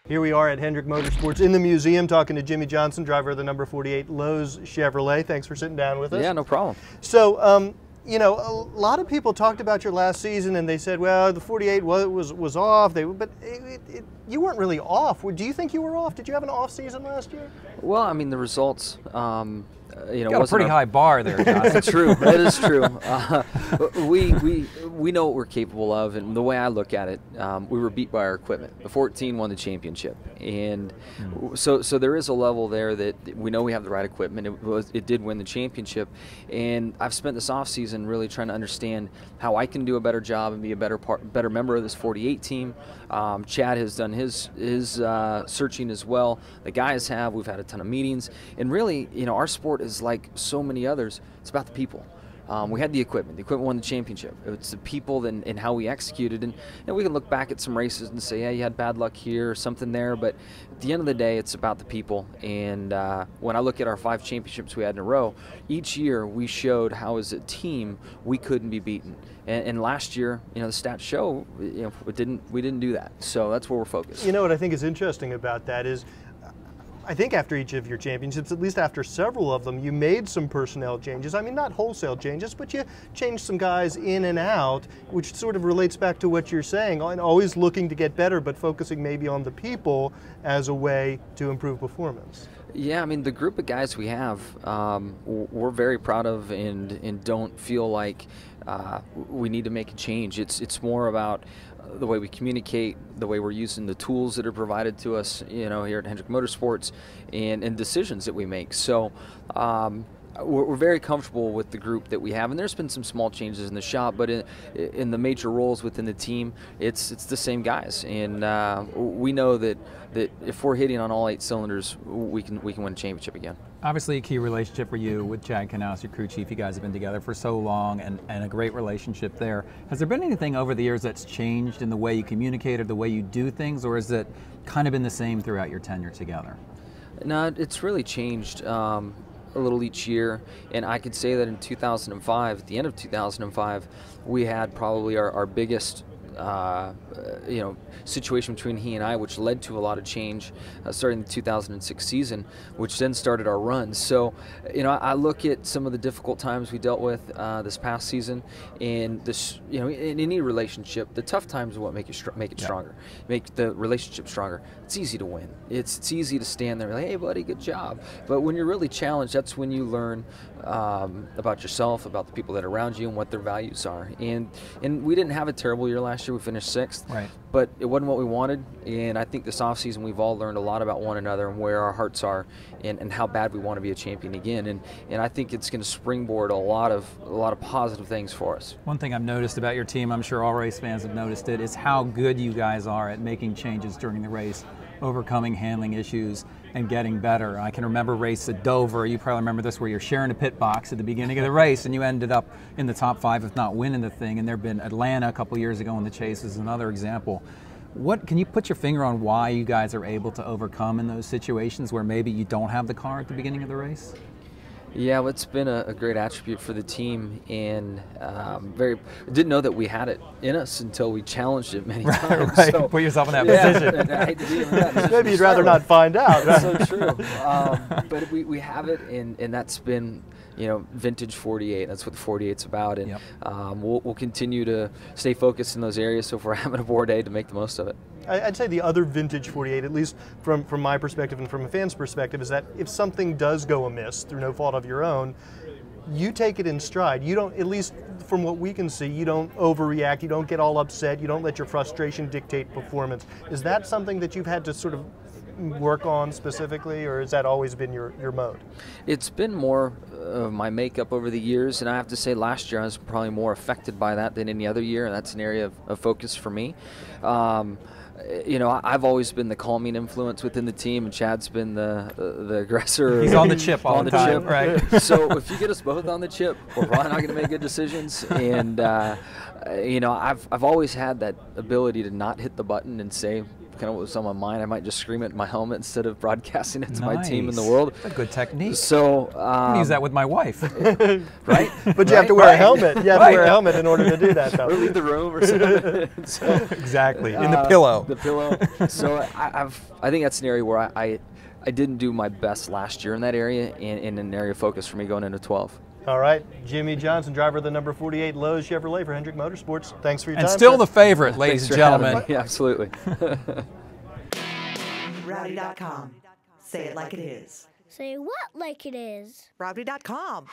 Here we are at Hendrick Motorsports in the museum talking to Jimmie Johnson, driver of the number 48 Lowe's Chevrolet. Thanks for sitting down with us. Yeah, no problem. So, you know, a lot of people talked about your last season and they said, well, the 48 was off, but you weren't really off. Do you think you were off? Did you have an off season last year? Well, I mean, the results, you know, got a pretty high bar there, John. It's true. It is true. We know what we're capable of, and the way I look at it, we were beat by our equipment. The 14 won the championship, and so there is a level there that we know we have the right equipment. It did win the championship, and I've spent this off season really trying to understand how I can do a better job and be a better member of this 48 team. Chad has done his searching as well. The guys have. We've had a ton of meetings, and really, you know, our sport is like so many others. It's about the people. We had the equipment. The equipment won the championship. It's the people and how we executed. And we can look back at some races and say, yeah, you had bad luck here or something there. But at the end of the day, it's about the people. And when I look at our 5 championships we had in a row, each year we showed how as a team we couldn't be beaten. And last year, you know, the stats show, you know, we didn't do that. So that's where we're focused. You know what I think is interesting about that is, I think after each of your championships, at least after several of them, you made some personnel changes. I mean, not wholesale changes, but you changed some guys in and out, which sort of relates back to what you're saying, always looking to get better, but focusing maybe on the people as a way to improve performance. Yeah, I mean, the group of guys we have, we're very proud of and don't feel like we need to make a change. It's more about the way we communicate, the way we're using the tools that are provided to us, you know, here at Hendrick Motorsports, and decisions that we make. So we're very comfortable with the group that we have, and there's been some small changes in the shop, but in the major roles within the team, it's the same guys, and we know that if we're hitting on all 8 cylinders, we can win a championship again. Obviously a key relationship for you with Chad Knaus, your crew chief. You guys have been together for so long and a great relationship there. Has there been anything over the years that's changed in the way you communicate or the way you do things, or has it kind of been the same throughout your tenure together? No, it's really changed a little each year, and I could say that in 2005, at the end of 2005, we had probably our biggest you know, situation between he and I, which led to a lot of change starting the 2006 season, which then started our run. So, you know, I look at some of the difficult times we dealt with this past season, and this, you know, in any relationship, the tough times are what make it stronger, make the relationship stronger. It's easy to win. It's easy to stand there and be like, hey, buddy, good job. But when you're really challenged, that's when you learn about yourself, about the people that are around you, and what their values are. And we didn't have a terrible year last year. We finished 6th, right, but it wasn't what we wanted. And I think this offseason we've all learned a lot about one another and where our hearts are, and how bad we want to be a champion again. And I think it's going to springboard a lot of positive things for us. One thing I've noticed about your team, I'm sure all race fans have noticed it, is how good you guys are at making changes during the race, overcoming handling issues and getting better. I can remember a race at Dover, you probably remember this, where you're sharing a pit box at the beginning of the race and you ended up in the top 5 if not winning the thing. And there have been Atlanta a couple years ago in the chase is another example. What can you put your finger on why you guys are able to overcome in those situations where maybe you don't have the car at the beginning of the race? Yeah, well, it's been a great attribute for the team, and didn't know that we had it in us until we challenged it many times. Right. So, put yourself in that position. I hate to be in that position. Maybe you'd rather not find out. That's so true. But we have it, and that's been, you know, vintage 48. That's what the 48's about, and we'll continue to stay focused in those areas. So if we're having a poor day, to make the most of it. I'd say the other vintage 48, at least from my perspective and from a fan's perspective, is that if something does go amiss through no fault of your own, you take it in stride. You don't, at least from what we can see, you don't overreact, you don't get all upset, you don't let your frustration dictate performance. Is that something that you've had to sort of work on specifically, or has that always been your mode? It's been more of my makeup over the years, and I have to say last year I was probably more affected by that than any other year, and that's an area of focus for me. You know, I've always been the calming influence within the team, and Chad's been the aggressor. He's on the chip all the time, right? So if you get us both on the chip, we're probably not going to make good decisions. And you know, I've always had that ability to not hit the button and say kind of what was on my mind. I might just scream it in my helmet instead of broadcasting it to my team in the world. That's a good technique. So I can use that with my wife. Right? But you have to wear a helmet. You have to wear a helmet in order to do that, though. Or leave the room or something. So, exactly. In the pillow. The pillow. So I think that's an area where I didn't do my best last year in that area, and an area of focus for me going into 12. All right, Jimmie Johnson, driver of the number 48 Lowe's Chevrolet for Hendrick Motorsports. Thanks for your time. And still sir. the favorite, ladies and gentlemen. Yeah, absolutely. Rowdy.com. Say it like it is. Say what like it is? Rowdy.com.